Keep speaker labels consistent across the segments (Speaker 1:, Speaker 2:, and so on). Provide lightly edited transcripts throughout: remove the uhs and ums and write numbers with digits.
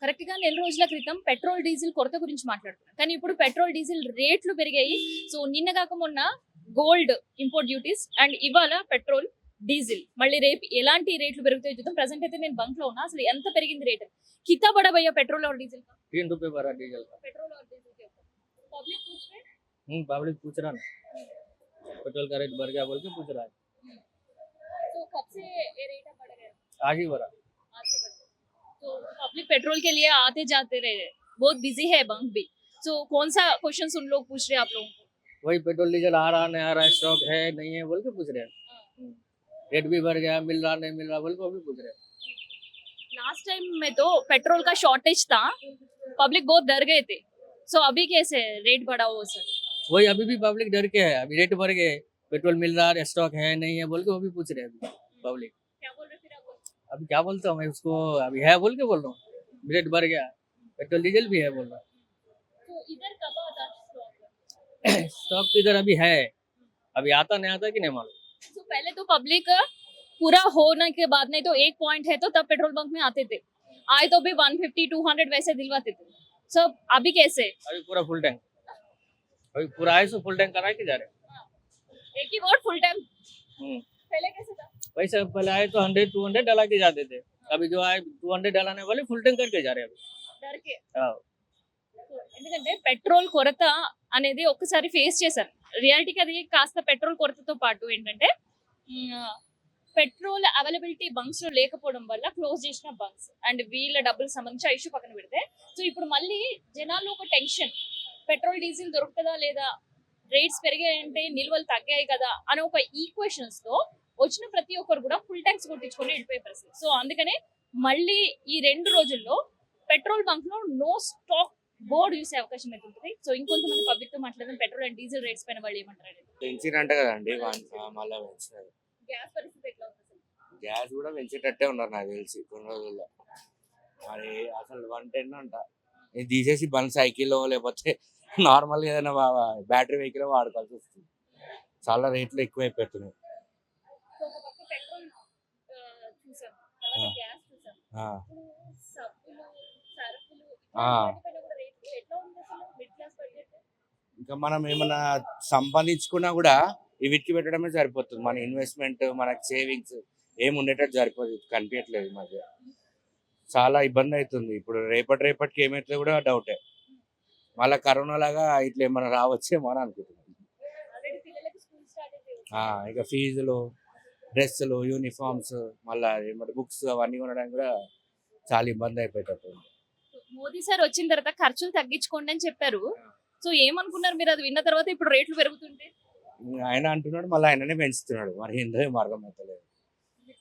Speaker 1: Correct గా నెల రోజుల క్రితం పెట్రోల్ డీజిల్ కొరత గురించి మాట్లాడుతున్నాం. కానీ ఇప్పుడు పెట్రోల్ డీజిల్ రేట్లు పెరిగాయి. సో నిన్న కాక మొన్న గోల్డ్ ఇంపోర్ట్ డ్యూటీస్ అండ్ ఇవాళ పెట్రోల్ డీజిల్ మళ్ళీ రేపు ఎలాంటి రేట్లు పెరుగుతాయో చూద్దాం. ప్రెసెంట్ అయితే నేను బంక్ లో ఉన్నా. అసలు ఎంత పెరిగింది రేట్ కితా బड़ा भैया पेट्रोल और डीजल का?
Speaker 2: 3 रुपए भरा डीजल का।
Speaker 1: पेट्रोल और डीजल के ऊपर पब्लिक पूछ रहे हैं।
Speaker 2: पब्लिक पूछ रहा ना, पेट्रोल का रेट बढ़ गया बोल के पूछ रहा है।
Speaker 1: तो कब से ये रेट बढ़ गया?
Speaker 2: आज ही बढ़ा।
Speaker 1: आज से बढ़ गया। तो पब्लिक पेट्रोल के लिए आते जाते रहे, बहुत बिजी है बंक भी। तो कौन सा क्वेश्चन उन लोग पूछ रहे हैं आप लोगों को?
Speaker 2: वही पेट्रोल डीजल आ रहा नहीं आ रहा, स्टॉक है नहीं है बोल के पूछ रहे हैं। रेट भी बढ़ गया, मिल रहा नहीं मिल रहा बोल के वो भी पूछ रहे हैं।
Speaker 1: लास्ट टाइम में तो पेट्रोल का शॉर्टेज था, पब्लिक बहुत डर गए थे। सो अभी कैसे रेट बढ़ा हो सर?
Speaker 2: वही अभी भी पब्लिक डर के है, अभी रेट बढ़ गए, पेट्रोल मिल रहा है स्टॉक है नहीं है बोल के वो भी पूछ रहे हैं अभी पब्लिक।
Speaker 1: क्या बोल रहे फिर आप?
Speaker 2: अभी क्या बोलता हूँ मैं उसको, अभी है बोल के बोल रहा हूँ, रेट बढ़ गया, पेट्रोल डीजल भी है बोल रहा हूँ।
Speaker 1: तो इधर कब आता स्टॉक?
Speaker 2: स्टॉक तो इधर अभी है, अभी आता नहीं आता कि नहीं मालूम।
Speaker 1: तो पहले तो पब्लिक पूरा होने के बाद नहीं तो एक पॉइंट है तो तब पेट्रोल पंप में आते थे, आए तो भी 150 200 वैसे दिलवाते थे सब। अभी कैसे?
Speaker 2: अभी पूरा फुल टैंक, अभी पूरा है सो फुल टैंक करा के जा रहे हैं।
Speaker 1: एक ही वर्ड फुल टाइम।
Speaker 2: हम्म।
Speaker 1: पहले कैसे था?
Speaker 2: पैसा पहले आए तो 100 200 डला के जाते थे, अभी जो आए 200 डलाने वाले फुल टैंक करके जा रहे हैं अभी।
Speaker 1: डर के?
Speaker 2: हाँ।
Speaker 1: ఎందుకంటే పెట్రోల్ కొరత అనేది ఒక్కసారి ఫేస్ చేశారు. రియాలిటీకి అది కాస్త పెట్రోల్ కొరతతో పాటు ఏంటంటే పెట్రోల్ అవైలబిలిటీ బంక్స్ లో లేకపోవడం వల్ల క్లోజ్ చేసిన బంక్స్ అండ్ వీళ్ళ డబ్బులు సంబంధించి ఆ ఇష్యూ పక్కన పెడితే, సో ఇప్పుడు మళ్ళీ జనాల్లో ఒక టెన్షన్, పెట్రోల్ డీజిల్ దొరుకుతుందా లేదా, రేట్స్ పెరిగాయంటే నిల్వలు తగ్గాయి కదా అనే ఒక ఈక్వేషన్స్ తో వచ్చిన ప్రతి ఒక్కరు కూడా ఫుల్ ట్యాంక్స్ కొట్టించుకొని వెళ్ళిపోయే పరిస్థితి. సో అందుకనే మళ్ళీ ఈ 2 రోజుల్లో పెట్రోల్ బంక్ లో నో స్టాక్ బోర్డు చూసే అవకాశం అయితే ఉంటుంది. సో ఇంకొంతమంది పబ్లిక్ తో మాట్లాడడం పెట్రోల్ అండ్ డీజిల్ రేట్స్ పైన వాళ్ళు ఏమంటారు?
Speaker 3: పెంచినంట కదండి మళ్ళీ పెంచినారు.
Speaker 1: గ్యాస్ పరిస్థితి ఎట్లా ఉంది అసలు?
Speaker 3: గ్యాస్ కూడా పెంచేటట్టే ఉన్నారు నాకు తెలిసి కొన్ని రోజుల్లో. మరి అసలు 110 అంట, ఇది తీసేసి బండ్ సైకిల్లో లేకపోతే నార్మల్గా ఏదైనా బ్యాటరీ వెహికల్ వాడుకోవాల్సి వస్తుంది. చాలా రేట్లు ఎక్కువైపోతున్నాయి.
Speaker 1: సో ఒక పక్క పెట్రోల్ చూసాం, తర్వాత గ్యాస్ చూసాం, ఇప్పుడు సబ్బులు సరుకులు వాటిపైన కూడా రేట్లు ఎట్లా ఉంది అసలు? మిడ్ క్లాస్ బడ్జెట్
Speaker 3: ఇంకా మనం ఏమైనా సంపాదించుకున్నా కూడా ఈ వీటికి పెట్టడమే సరిపోతుంది. మన ఇన్వెస్ట్మెంట్ మనకి సేవింగ్స్ ఏమి ఉండేటట్టు సరిపోతుంది, కనిపించట్లేదు ఈ మధ్య. చాలా ఇబ్బంది అవుతుంది. ఇప్పుడు రేపటికి ఏమైతే కూడా డౌటే. మళ్ళీ కరోనా లాగా ఇట్లా ఏమైనా రావచ్చేమో అని అనుకుంటున్నాం.
Speaker 1: ఆల్రెడీ పిల్లలకి స్కూల్ స్టార్ట్ అయిపోయింది.
Speaker 3: ఇక ఫీజులు, డ్రెస్సులు, యూనిఫామ్స్, మళ్ళీ ఏమంటే బుక్స్ అవన్నీ కొనడానికి కూడా చాలా ఇబ్బంది అయిపోయేటట్టు.
Speaker 1: మోదీ సార్ వచ్చిన తర్వాత ఖర్చులు తగ్గించుకోండి అని చెప్పారు. సో ఏమనుకున్నారు మీరు అది విన్న తర్వాత? ఇప్పుడు రేట్లు పెరుగుతుంటే
Speaker 3: ఆయన అంటున్నాడు, మళ్ళీ ఆయననే పెంచుతున్నాడు. మరి ఏందో ఏం అర్థం అవుతలేదు.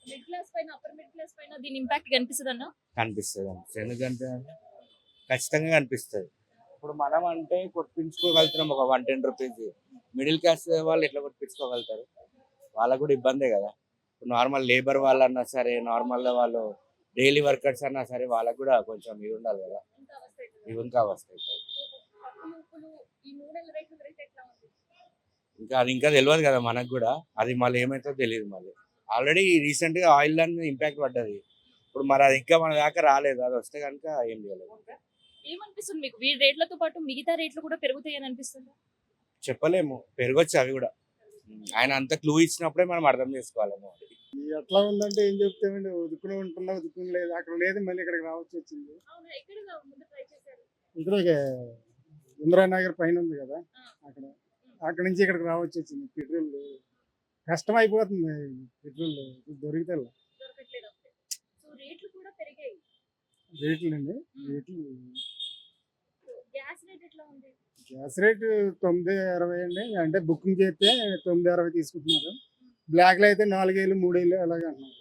Speaker 1: మిడ్ క్లాస్ పైన అప్పర్ మిడ్ క్లాస్ పైన దీని ఇంపాక్ట్ కనిపిస్తుంది అన్న?
Speaker 3: కనిపిస్తుంది ఎందుకంటే ఖచ్చితంగా కనిపిస్తుంది. ఇప్పుడు మనం అంటే కొట్టించుకోగలుగుతున్నాం ఒక 110 రూపీస్, మిడిల్ క్లాస్ వాళ్ళు ఎట్లా కొట్టించుకోగలుగుతారు? వాళ్ళకు కూడా ఇబ్బందే కదా. ఇప్పుడు నార్మల్ లేబర్ వాళ్ళు అన్నా సరే, నార్మల్ వాళ్ళు డైలీ వర్కర్స్ అన్నా సరే, వాళ్ళకు కూడా కొంచెం ఇది ఉండాలి కదా, ఇవి ఇంకా వస్తాయి. ఇంకా అది ఇంకా తెలియదు కదా మనకు కూడా, అది మళ్ళీ ఏమైతే తెలియదు. మళ్ళీ ఆల్రెడీ రీసెంట్ గా ఆయిల్ దాని మీద ఇంపాక్ట్ పడ్డది. ఇప్పుడు మరి అది ఇంకా మన దాకా రాలేదు, అది వస్తే కనుక ఏం చేయలేదు.
Speaker 1: ఏమనిపిస్తుంది మీకు? వీడి రేట్లతో పాటు మిగతా రేట్లు కూడా పెరుగుతాయి అని అనిపిస్తుంది?
Speaker 3: చెప్పలేము, పెరగొచ్చు అవి కూడా. ఆయన అంత క్లూ ఇచ్చినప్పుడే మనం అర్థం చేసుకోవాలేమో.
Speaker 4: ఎట్లా ఉందంటే ఏం చెప్తామండి, ఉదుకుని ఉంటున్నా ఉదుకుని లేదు, అక్కడ లేదు, మళ్ళీ ఇక్కడికి రావచ్చు వచ్చింది. ఇక్కడ ఇందిరానగర్ పైన ఉంది కదా, అక్కడ నుంచి ఇక్కడికి రావచ్చు వచ్చింది. పెట్రోల్ కష్టం అయిపోతుంది, పెట్రోల్ దొరికితే రేట్లు అండి. గ్యాస్ రేటు 9.60 అండి. అంటే బుకింగ్ చేస్తే 9.60 తీసుకుంటున్నారు. బ్లాక్ లో అయితే 4,000 3,000 అలాగే అంటున్నారు.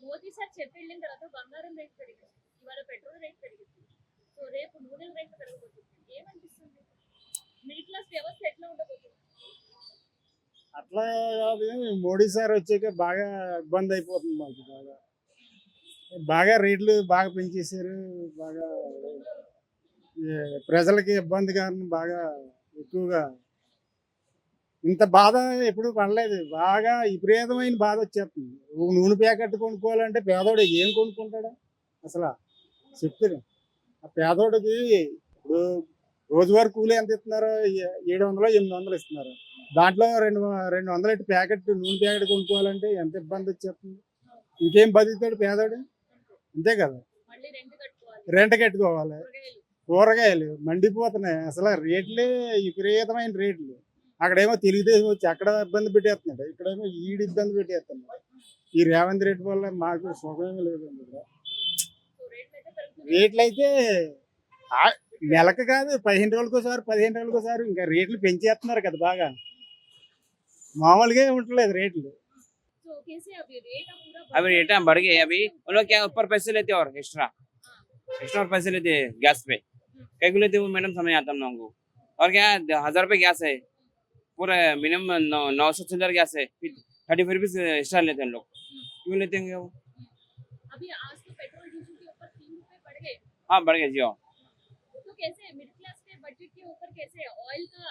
Speaker 1: మోదీ సార్ చెప్పి వెళ్ళిన తర్వాత బంగారం రేట్ పెరిగింది, ఇవాళ పెట్రోల్ రేట్ పెరిగింది, సో రేపు నూనెల రేట్ పెరగబోతుంది. ఏమనిపిస్తుంది? మిడిల్ క్లాస్ వ్యవస్థ ఎట్లా ఉండబోతుంది?
Speaker 4: అట్లా కాదు, మోడీ సార్ వచ్చాక బాగా ఇబ్బంది అయిపోతుంది మాకు. బాగా రేట్లు బాగా పెంచేశారు. బాగా ప్రజలకి ఇబ్బంది కారణం బాగా ఎక్కువగా. ఇంత బాధ ఎప్పుడు పడలేదు. బాగా విపరీతమైన బాధ వచ్చేస్తుంది. నూనె ప్యాకెట్ కొనుక్కోవాలంటే పేదోడు ఏం కొనుక్కుంటాడు అసలు చెప్తాడు. ఆ పేదోడికి ఇప్పుడు రోజువారీ కూలి ఎంత ఇస్తున్నారు? 700 800 ఇస్తున్నారు. దాంట్లో 200 ఇటు ప్యాకెట్ నూనె ప్యాకెట్ కొనుక్కోవాలంటే ఎంత ఇబ్బంది వచ్చేస్తుంది. ఇంకేం బతుకుతాడు పేదోడు? అంతే కదా,
Speaker 1: మళ్ళీ రెంట్ కట్టుకోవాలి,
Speaker 4: రెంట్ కట్టుకోవాలి.
Speaker 1: కూరగాయలు.
Speaker 4: కూరగాయలు మండిపోతున్నాయి, అసలు రేట్లే విపరీతమైన రేట్లు. అక్కడేమో తెలుగుదేశం వచ్చి అక్కడ ఇబ్బంది పెట్టేస్తున్నాడు, ఇక్కడేమో ఈడు ఇబ్బంది పెట్టేస్తున్నాడు. ఈ రేవంత్ రెడ్డి వల్ల మాకు సుఖమే లేదండి ఇక్కడ.
Speaker 1: సో రేట్లు అయితే పెరుగుతున్నాయి.
Speaker 4: రేట్లు అయితే నెలకు కాదు 15 రోజులకోసారి 15 రోజులకోసారి ఇంకా రేట్లు పెంచేస్తున్నారు కదా బాగా. మామూలుగా ఉండట్లేదు రేట్లు.
Speaker 1: సో कैसे अभी रेट पूरा
Speaker 5: अभी रेट बढ़ गए अभी उन लोग क्या ऊपर पैसे लेते हैं और एक्स्ट्रा और पैसे लेते हैं गैस पे क्या क्यों लेते हैं वो मैडम समझ आता हम लोगों को। और क्या 1000 रुपये गैस है पूरा मिनिमम 900 चिल्लर गैस है 35 रुपीज एक्स्ट्रा लेते हैं लोग क्यों लेते हैं वो।
Speaker 1: अभी आज तो पेट्रोल डीजल के ऊपर 3 रुपए बढ़ गए।
Speaker 5: हाँ बढ़ गए जियो।
Speaker 1: तो कैसे मिडिल क्लास के बजट के ऊपर कैसे ऑयल का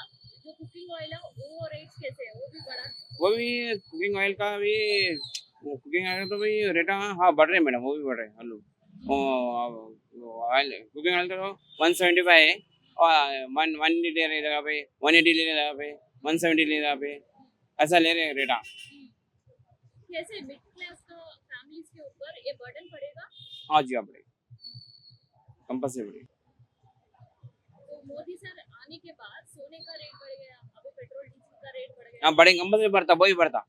Speaker 1: जो कुकिंग ऑयल है वो रेट्स कैसे है वो भी बढ़ा।
Speaker 5: वो भी कुकिंग ऑयल का भी कुकिंग ऑयल तो भी रेट हाँ बढ़ रहे हैं मैडम वो भी बढ़ रहे हैं हेलो ऑयल कुकिंग ऑयल का तो 175 है और 180 ले लगा पे 180 ले लगा पे 170 ले लगा पे ऐसा ले रहे हैं रेट।
Speaker 1: कैसे मिडिल क्लास का फैमिलीज के ऊपर ये बर्डन पड़ेगा।
Speaker 5: हाँ जी आप कंपल्सरी बढ़ेगा।
Speaker 1: तो मोदी सर आने के बाद सोने का रेट बढ़ गया, अभी पेट्रोल डीजल का रेट बढ़ गया।
Speaker 5: हाँ बढ़ेगा कंपल्सरी बढ़ता वो भी बढ़ता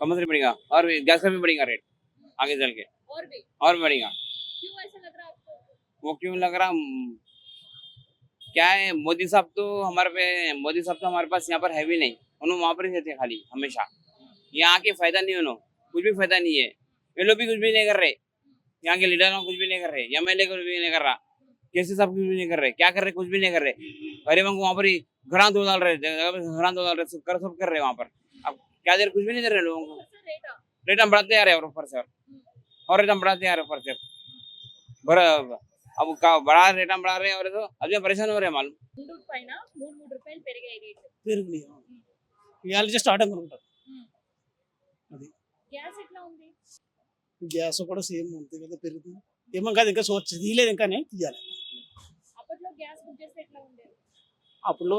Speaker 5: कंपल्सरी बढ़ेगा और गैस का भी बढ़ेगा रेट आगे चल के और बढ़ेगा।
Speaker 1: क्यों ऐसा लग रहा है आपको?
Speaker 5: वो क्यों लग रहा क्या है मोदी साहब तो हमारे पास यहाँ पर है भी नहीं उन्होंने वहाँ पर ही रहते खाली हमेशा यहाँ के फायदा नहीं उन्होंने कुछ भी फायदा नहीं है ये लोग भी कुछ भी नहीं कर रहे यहाँ के लीडर कुछ भी नहीं कर रहे MLA कुछ भी नहीं कर रहा केसी साहब कुछ भी नहीं कर रहे क्या कर रहे कुछ भी नहीं कर रहे गरीबों को वहाँ पर ही घरां दो डाल रहे सब कर रहे वहाँ पर अब क्या देर कुछ भी नहीं दे रहे लोगों को रेट हम बढ़ाते आ रहे और ऊपर से और रेट हम बढ़ाते आ रहे ऊपर से अब बड़ा रेट हम बढ़ा रहे हैं और तो अभी परेशान हो रहे हैं मालूम
Speaker 1: ముందు పైన 3 రూపాయలు పెరిగాయి రేట్లు
Speaker 6: పెరిగినాయి ఇవాళ జస్ట్ స్టార్ట్ అనుకుంటారు అది
Speaker 1: గ్యాస్ ఎట్లా ఉంది
Speaker 6: గ్యాస్ కూడా సేమ్ ఉంది కదా పెరుగుతుంది ఏమో కాదు ఇంకా సోర్స్ తీయలేదు ఇంకా తీయాలి
Speaker 1: అప్పట్లో గ్యాస్ బుక్ చేస్తే ఎట్లా ఉండేది
Speaker 6: అప్పుడు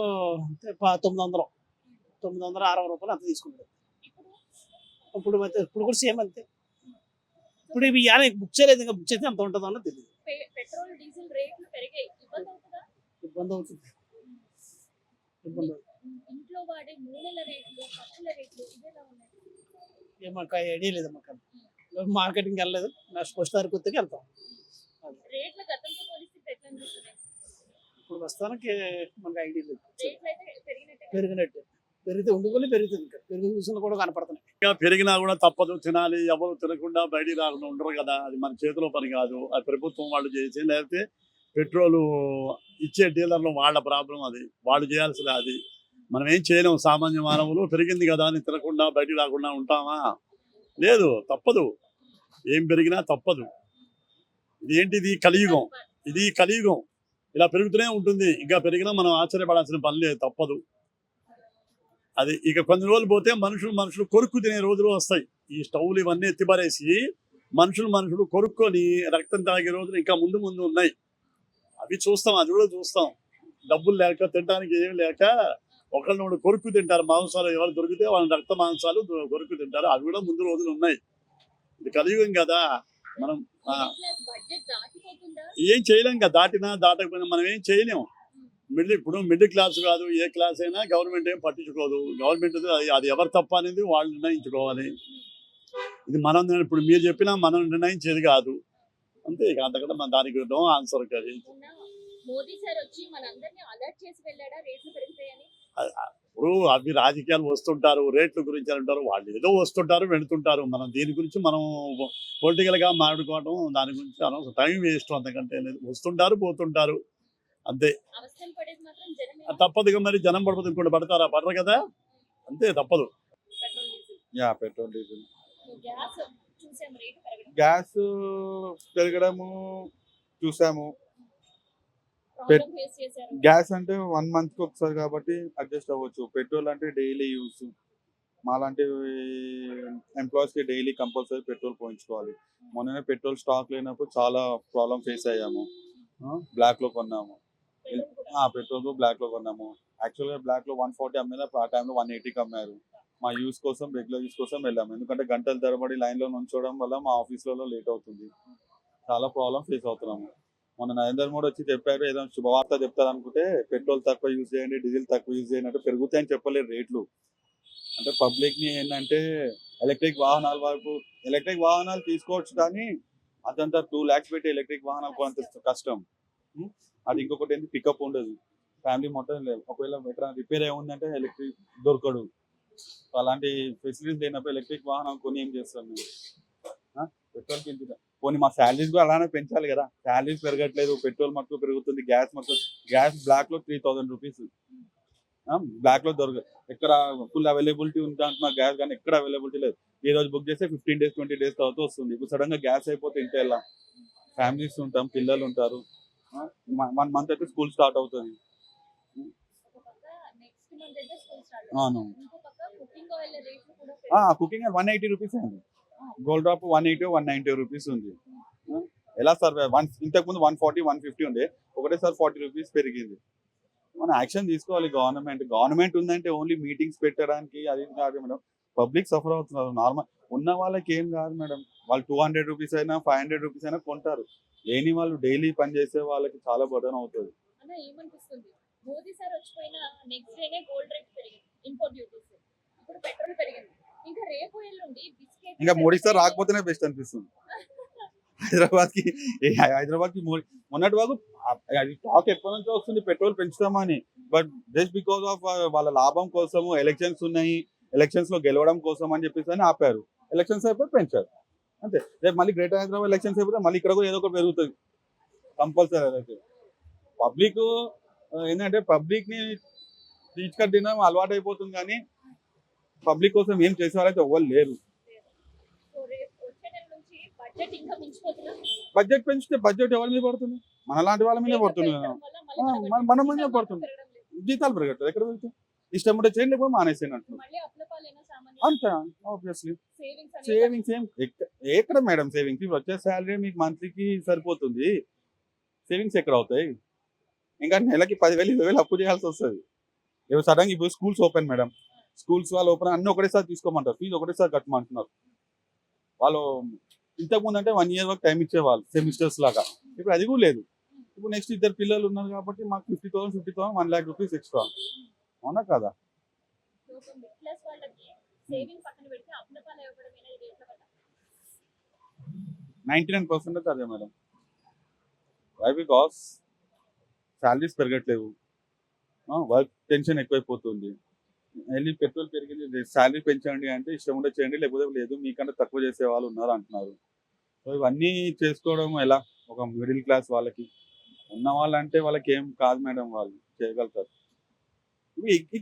Speaker 6: 960 రూపాయలు అంత తీసుకుంటారు
Speaker 1: ఇప్పుడు
Speaker 6: ఇప్పుడు కూడా సేమ్ అంతే ఇప్పుడు ఇవి ఇవాళ బుక్ చేయలేదు ఇంకా బుక్ చేస్తే అంత ఉంటుందో అన్నది తెలియదు
Speaker 1: పెట్రోల్ డీజిల్ రేట్లు పెరిగాయి
Speaker 6: ఇబ్బంది అవుతుంది ఇబ్బంది
Speaker 1: ఇంట్లో వాడే నూనెల రేట్లు పప్పుల రేట్లు ఇవేలా ఉన్నాయి
Speaker 6: ఏమాకు ఐడియా లేదు మాకు మార్కెటింగ్ వెళ్ళలేదు నెక్స్ట్ ఫస్ట్ తారీఖు కొత్తకి వెళ్తాం
Speaker 1: రేట్ల గతంతో పోలిస్తే ఎట్లా అనిపిస్తున్నాయి
Speaker 6: ఇప్పుడు ప్రస్తుతానికి మనకు ఐడియా లేదు
Speaker 1: రేట్లు అయితే
Speaker 6: పెరిగినట్టు పెరిగితే ఉండుకొని పెరుగుతుంది ఇంకా పెరుగు చూసిన కూడా కనపడుతున్నాయి
Speaker 7: ఇంకా పెరిగినా కూడా తప్పదు తినాలి ఎవరు తినకుండా బయటికి రాకుండా ఉండరు కదా అది మన చేతిలో పని కాదు అది ప్రభుత్వం వాళ్ళు చేసి లేకపోతే పెట్రోలు ఇచ్చే డీలర్లు వాళ్ళ ప్రాబ్లం అది వాళ్ళు చేయాల్సిన అది మనం ఏం చేయలేము సామాన్య మానవులు పెరిగింది కదా అని తినకుండా బయటికి రాకుండా ఉంటామా లేదు తప్పదు ఏం పెరిగినా తప్పదు ఇది కలియుగం ఇలా పెరుగుతూనే ఉంటుంది ఇంకా పెరిగినా మనం ఆశ్చర్యపడాల్సిన పని లేదు తప్పదు అది ఇక కొన్ని రోజులు పోతే మనుషులు కొరుక్కు తినే రోజులు వస్తాయి ఈ స్టవ్లు ఇవన్నీ ఎత్తిపారేసి మనుషులు కొరుక్కొని రక్తం తాగే రోజులు ఇంకా ముందు ఉన్నాయి అవి చూస్తాం అది కూడా చూస్తాం డబ్బులు లేక తినడానికి ఏం లేక ఒకళ్ళు కొరుక్కు తింటారు మాంసాలు ఎవరు దొరికితే వాళ్ళ రక్త మాంసాలు కొరుక్కు తింటారు అవి కూడా ముందు రోజులు ఉన్నాయి ఇది కలియుగం కదా మనం ఏం చేయలేం కదా దాటకపోయినా మనం ఏం చేయలేము ఇప్పుడు మిడిల్ క్లాస్ కాదు ఏ క్లాస్ అయినా గవర్నమెంట్ ఏం పట్టించుకోదు గవర్నమెంట్ అది ఎవరు తప్ప అనేది వాళ్ళు నిర్ణయించుకోవాలి ఇది మనం ఇప్పుడు మీరు చెప్పినా మనం నిర్ణయించేది కాదు అంతే ఇక అంతకంటే మన దానికి ఆన్సర్ కాదు
Speaker 1: మోదీ సార్ వచ్చి మనందరినీ అలర్ట్ చేసి వెళ్ళాడా రేట్లు పెరుగుతాయని
Speaker 7: ఇప్పుడు అవి రాజకీయాలు వస్తుంటారు రేట్ల గురించి అంటారు వాళ్ళు ఏదో వస్తుంటారు వెళుతుంటారు మనం దీని గురించి మనం పొలిటికల్ గా మాట్లాడుకోవడం దాని గురించి అనవసరం టైం వేస్ట్ అంతకంటే వస్తుంటారు పోతుంటారు అంతే తప్పదుగా మరి జనం పడిపోతే ఇంకోటి పడతారా పడరు కదా అంతే తప్పదు
Speaker 8: పెట్రోల్ డీజిల్
Speaker 1: చూసాము
Speaker 8: గ్యాస్ పెరగడము చూసాము గ్యాస్ అంటే 1 month కి ఒకసారి కాబట్టి అడ్జస్ట్ అవ్వచ్చు పెట్రోల్ అంటే డైలీ యూస్ మాలాంటి ఎంప్లాయీస్ కి డైలీ కంపల్సరీ పెట్రోల్ పోయించుకోవాలి మొన్ననే పెట్రోల్ స్టాక్ లేనప్పుడు చాలా ప్రాబ్లం ఫేస్ అయ్యాము బ్లాక్ లో కొన్నాము. పెట్రోల్ బ్లాక్ లో కొన్నాము. యాక్చువల్ గా బ్లాక్ లో 140 అమ్మేదా, ఆ టైంలో 180కి అమ్మారు. మా యూస్ కోసం, రెగ్యులర్ యూస్ కోసం వెళ్ళాము. ఎందుకంటే గంటల తరబడి లైన్ లో నుంచోవడం వల్ల మా ఆఫీసులలో లేట్ అవుతుంది. చాలా ప్రాబ్లం ఫేస్ అవుతున్నాము. మొన్న నరేంద్ర మోడీ వచ్చి చెప్పారు, ఏదో శుభవార్త చెప్తారు అనుకుంటే పెట్రోల్ తక్కువ యూజ్ చేయండి, డీజిల్ తక్కువ యూజ్ చేయండి అంటే పెరుగుతాయని చెప్పలేరు రేట్లు. అంటే పబ్లిక్ ని ఏంటంటే ఎలక్ట్రిక్ వాహనాల వైపు, ఎలక్ట్రిక్ వాహనాలు తీసుకోవచ్చు కానీ అదంతా 2 lakhs పెట్టి ఎలక్ట్రిక్ వాహనాలు కొనంత కష్టం. అది ఇంకొకటి ఏంటి, పికప్ ఉండదు. ఫ్యామిలీ మొత్తం లేదు. ఒకవేళ ఎక్కడ రిపేర్ అయి ఉందంటే ఎలక్ట్రిక్ దొరకడు. అలాంటి ఫెసిలిటీస్ లేనప్పుడు ఎలక్ట్రిక్ వాహనం కొని ఏం చేస్తాం మేము? పెట్రోల్ పెంచుతాం పోనీ మా శాలరీస్ కూడా అలానే పెంచాలి కదా. శాలరీస్ పెరగట్లేదు, పెట్రోల్ మట్టుకు పెరుగుతుంది, గ్యాస్ బ్లాక్ లో 3000 రూపీస్. బ్లాక్ లో ఎక్కడ ఫుల్ అవైలబిలిటీ ఉంది అంటున్నా గ్యాస్, కానీ ఎక్కడ అవైలబిలిటీ లేదు. ఈ రోజు బుక్ చేస్తే 15 days 20 days తర్వాత వస్తుంది. ఇప్పుడు సడన్ గా గ్యాస్ అయిపోతే ఇంత ఎలా? ఫ్యామిలీస్ ఉంటాం, పిల్లలు ఉంటారు. 1 month అయితే స్కూల్ స్టార్ట్ అవుతుంది. అవును. కుకింగ్ 180 రూపీస్ అండి. గోల్డ్ డ్రాప్ 180 190 రూపీస్ ఉంది. ఎలా సర్వే? ఇంతకు ముందు 140 150 ఉండే, ఒకటేసారి 40 రూపీస్ పెరిగింది. మనం యాక్షన్ తీసుకోవాలి. గవర్నమెంట్ ఉందంటే ఓన్లీ మీటింగ్స్ పెట్టడానికి అది కాదు మేడం. పబ్లిక్ సఫర్ అవుతున్నారు. నార్మల్ ఉన్న వాళ్ళకి ఏం కాదు మేడం. వాళ్ళు 200 రూపీస్ అయినా 500 రూపీస్ అయినా కొంటారు. లేని వాళ్ళు డైలీ పని చేసే వాళ్ళకి చాలా బర్డన్ అవుతుంది.
Speaker 1: ఏమనిపిస్తుంది, మోదీ సార్ వచ్చిపోయిన నెక్స్ట్ డేనే గోల్డ్ రేట్ పెరిగింది, ఇంపోర్ట్ డ్యూటీస్, ఇప్పుడు పెట్రోల్ పెరిగింది, ఇంకా రేపు ఎల్లుండి బిస్కెట్
Speaker 8: ఇంకా మోడీ సార్ రాకపోతేనే బెస్ట్ అనిపిస్తుంది. హైదరాబాద్ కి మొన్నటి వరకు అది టాక్ ఎప్పటి నుంచో వస్తుంది పెట్రోల్ పెంచుతామని. బట్ జస్ట్ బికాస్ ఆఫ్ వాళ్ళ లాభం కోసము, ఎలక్షన్స్ ఉన్నాయి, ఎలక్షన్స్ లో గెలవడం కోసం అని చెప్పేసి అని ఆపారు. ఎలక్షన్స్ అయిపోతే పెంచారు అంతే. రేపు మళ్ళీ గ్రేటర్ హైదరాబాద్ ఎలక్షన్స్ అయిపోతే మళ్ళీ ఇక్కడ కూడా ఏదో ఒకటి పెరుగుతుంది కంపల్సరీ. అదైతే పబ్లిక్ ఏంటంటే పబ్లిక్ ని తీసుకొని తినడం అలవాటు అయిపోతుంది, కానీ పబ్లిక్ కోసం ఏం చేసే వాళ్ళైతే ఎవరు లేరు. బడ్జెట్ పెంచితే బడ్జెట్ ఎవరి మీద పడుతుంది? మనలాంటి వాళ్ళ మీదే పడుతుంది కదా. మన మీదే పడుతుంది. జీతాలు పెరగట్లేదు, ఎక్కడ పెరుగుతాయి? ఇష్టం ఉంటే చేయండి, లేకపోతే మానేసేయండి అంటున్నారు. అంతే ఆబ్వియస్లీ. సేవింగ్స్ ఎక్కడ మేడం? సేవింగ్స్ ఇప్పుడు వచ్చే శాలరీ మీకు మంత్లీకి సరిపోతుంది. సేవింగ్స్ ఎక్కడ అవుతాయి? ఇంకా నెలకి 10,000 20,000 అప్పు చేయాల్సి వస్తుంది. ఇప్పుడు సడన్గా ఇప్పుడు స్కూల్స్ ఓపెన్ మేడం, స్కూల్స్ వాళ్ళు ఓపెన్ అన్ని ఒకటేసారి తీసుకోమంటారు, ఫీజు ఒకటేసారి కట్టమంటున్నారు. వాళ్ళు ఇంతకుముందు అంటే 1 year వరకు టైం ఇచ్చేవాళ్ళు సెమిస్టర్స్ లాగా. ఇప్పుడు అది కూడా లేదు. ఇప్పుడు నెక్స్ట్ 2 పిల్లలు ఉన్నారు కాబట్టి మాకు 50,000 1 lakh రూపీస్ ఎక్స్ట్రా. అవునా కదా? 99% అదే మేడం. వై? బికాస్ శాలరీస్ పెరగట్లేవు, వర్క్ టెన్షన్ ఎక్కువైపోతుంది. వెళ్ళి పెట్రోల్ పెరిగింది, శాలరీ పెంచండి అంటే ఇష్టం ఉంటే చేయండి, లేకపోతే లేదు, మీకంటే తక్కువ చేసే వాళ్ళు ఉన్నారు అంటున్నారు. సో ఇవన్నీ చేసుకోవడం ఎలా? ఒక మిడిల్ క్లాస్ వాళ్ళకి, ఉన్న వాళ్ళంటే వాళ్ళకి ఏం కాదు మేడం, వాళ్ళు చేయగలుగుతారు.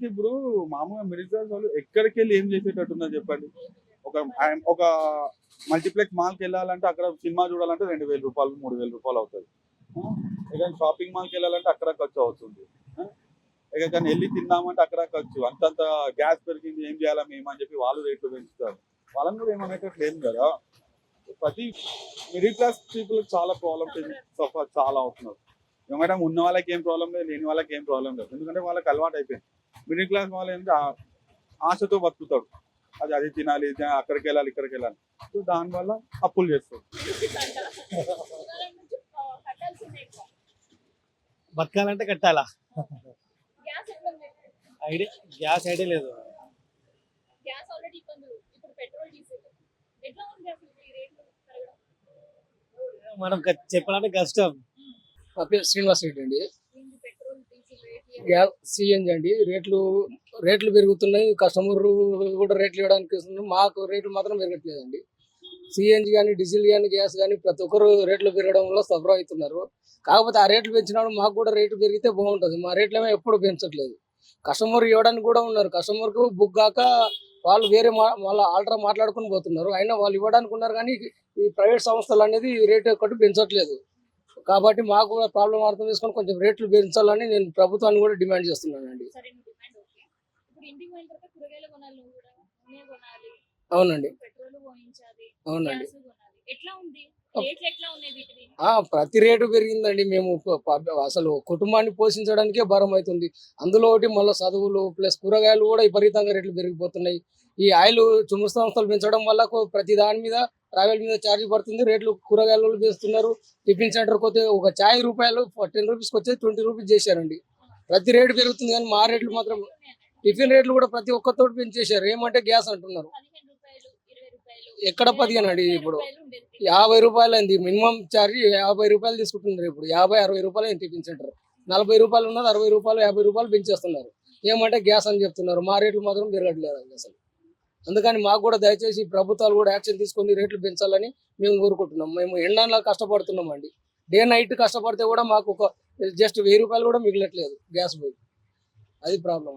Speaker 8: ఇప్పుడు మామూలుగా మిడిల్ క్లాస్ వాళ్ళు ఎక్కడికి వెళ్ళి ఏం చేసేటట్టున్నారు చెప్పండి? ఒక మల్టీప్లెక్స్ మాల్కి వెళ్ళాలంటే అక్కడ సినిమా చూడాలంటే 2,000 రూపాయలు 3,000 రూపాయలు అవుతుంది. ఇక షాపింగ్ మాల్కి వెళ్ళాలంటే అక్కడ ఖర్చు అవుతుంది. ఇక కానీ వెళ్ళి తిన్నామంటే అక్కడ ఖర్చు. అంతంత గ్యాస్ పెరిగింది, ఏం చేయాలా మేము అని చెప్పి వాళ్ళు రేట్లు పెంచుతారు. వాళ్ళని కూడా ఏమనేటట్లు ఏం కదా. ప్రతి మిడిల్ క్లాస్ పీపుల్ చాలా ప్రాబ్లమ్స్ సఫర్ చాలా అవుతున్నారు. మేడం ఉన్న వాళ్ళకి ఏం ప్రాబ్లం లేదు, లేని వాళ్ళకి ఏం ప్రాబ్లం లేదు. ఎందుకంటే వాళ్ళకి అలవాటు అయిపోయింది. మిడిల్ క్లాస్ వాళ్ళు ఏంటంటే ఆశతో బతుకుతాడు. అది తినాలి, అక్కడికి వెళ్ళాలి, ఇక్కడికి వెళ్ళాలి. సో దానివల్ల అప్పులు చేస్తారు.
Speaker 6: బతకాలంటే కట్టాలా? గ్యాస్ ఐడియా లేదు. మనం చెప్పాలంటే కష్టం.
Speaker 9: నా పేరు శ్రీనివాస్ రెడ్డి అండి. గ్యాస్ సిఎన్జి అండి. రేట్లు పెరుగుతున్నాయి, కస్టమర్ కూడా రేట్లు ఇవ్వడానికి వస్తున్నారు. మాకు రేట్లు మాత్రం పెరగట్లేదండి. సిఎన్జి కానీ డీజిల్ కానీ గ్యాస్ కానీ ప్రతి ఒక్కరు రేట్లు పెరగడం వల్ల సఫర్ అవుతున్నారు. కాకపోతే ఆ రేట్లు పెంచినప్పుడు మాకు కూడా రేట్లు పెరిగితే బాగుంటుంది. మా రేట్లు ఏమో ఎప్పుడు పెంచట్లేదు. కస్టమర్ ఇవ్వడానికి కూడా ఉన్నారు, కస్టమర్కు బుక్ కాక వాళ్ళు వేరే వాళ్ళ ఆల్టర్ మాట్లాడుకుని పోతున్నారు. అయినా వాళ్ళు ఇవ్వడానికి ఉన్నారు, కానీ ఈ ప్రైవేట్ సంస్థలు అనేది రేటు ఒకటి పెంచట్లేదు. కాబట్టి మాకు కూడా ప్రాబ్లం అర్థం చేసుకొని కొంచెం రేట్లు పెంచాలని నేను ప్రభుత్వాన్ని కూడా డిమాండ్ చేస్తున్నానండి. అవునండి, అవునండి.
Speaker 1: రేట్లు ఎట్లా ఉన్నాయి వీటివి?
Speaker 9: ప్రతి రేటు పెరిగిందండి. మేము అసలు కుటుంబాన్ని పోషించడానికే భారం అవుతుంది. అందులో ఒకటి మళ్ళీ చదువులు ప్లస్ కూరగాయలు కూడా విపరీతంగా రేట్లు పెరిగిపోతున్నాయి. ఈ ఆయిల్ చుమ్ము సంస్థలు పెంచడం వల్ల ప్రతి దాని మీద ట్రావెల్ మీద ఛార్జ్ పడుతుంది. రేట్లు కూరగాయలు పెంచుతున్నారు. టిఫిన్ సెంటర్కి పోతే ఒక ఛాయ్ రూపాయలు 10 రూపీస్కి వచ్చేది 20 రూపీస్ చేశారండి. ప్రతి రేటు పెరుగుతుంది కానీ మా రేట్లు మాత్రం టిఫిన్ రేట్లు కూడా ప్రతి ఒక్కతోటి పెంచేశారు. ఏమంటే గ్యాస్ అంటున్నారు.
Speaker 1: 15 రూపాయలు 20 రూపాయలు
Speaker 9: ఎక్కడ 15 అండి ఇప్పుడు
Speaker 1: 20 రూపాయలు ఉండేది.
Speaker 9: 50 రూపాయలు అయింది. మినిమం ఛార్జ్ 50 రూపాయలు తీసుకుంటున్నారు. ఇప్పుడు 50-60 రూపాయలు అయింది టిఫిన్ సెంటర్. 40 రూపాయలు ఉన్నది 60 రూపాయలు 50 రూపాయలు పెంచేస్తున్నారు. ఏమంటే గ్యాస్ అని చెప్తున్నారు. మా రేట్లు మాత్రం పెరగట్లేదు అండి అసలు. అందుకని మాకు కూడా దయచేసి ప్రభుత్వాలు కూడా యాక్షన్ తీసుకొని రేట్లు పెంచాలని మేము కోరుకుంటున్నాం. మేము ఎండలా కష్టపడుతున్నాం అండి. డే నైట్ కష్టపడితే కూడా మాకు ఒక జస్ట్ 1000 రూపాయలు కూడా మిగలట్లేదు గ్యాస్ పోయి. అది ప్రాబ్లం.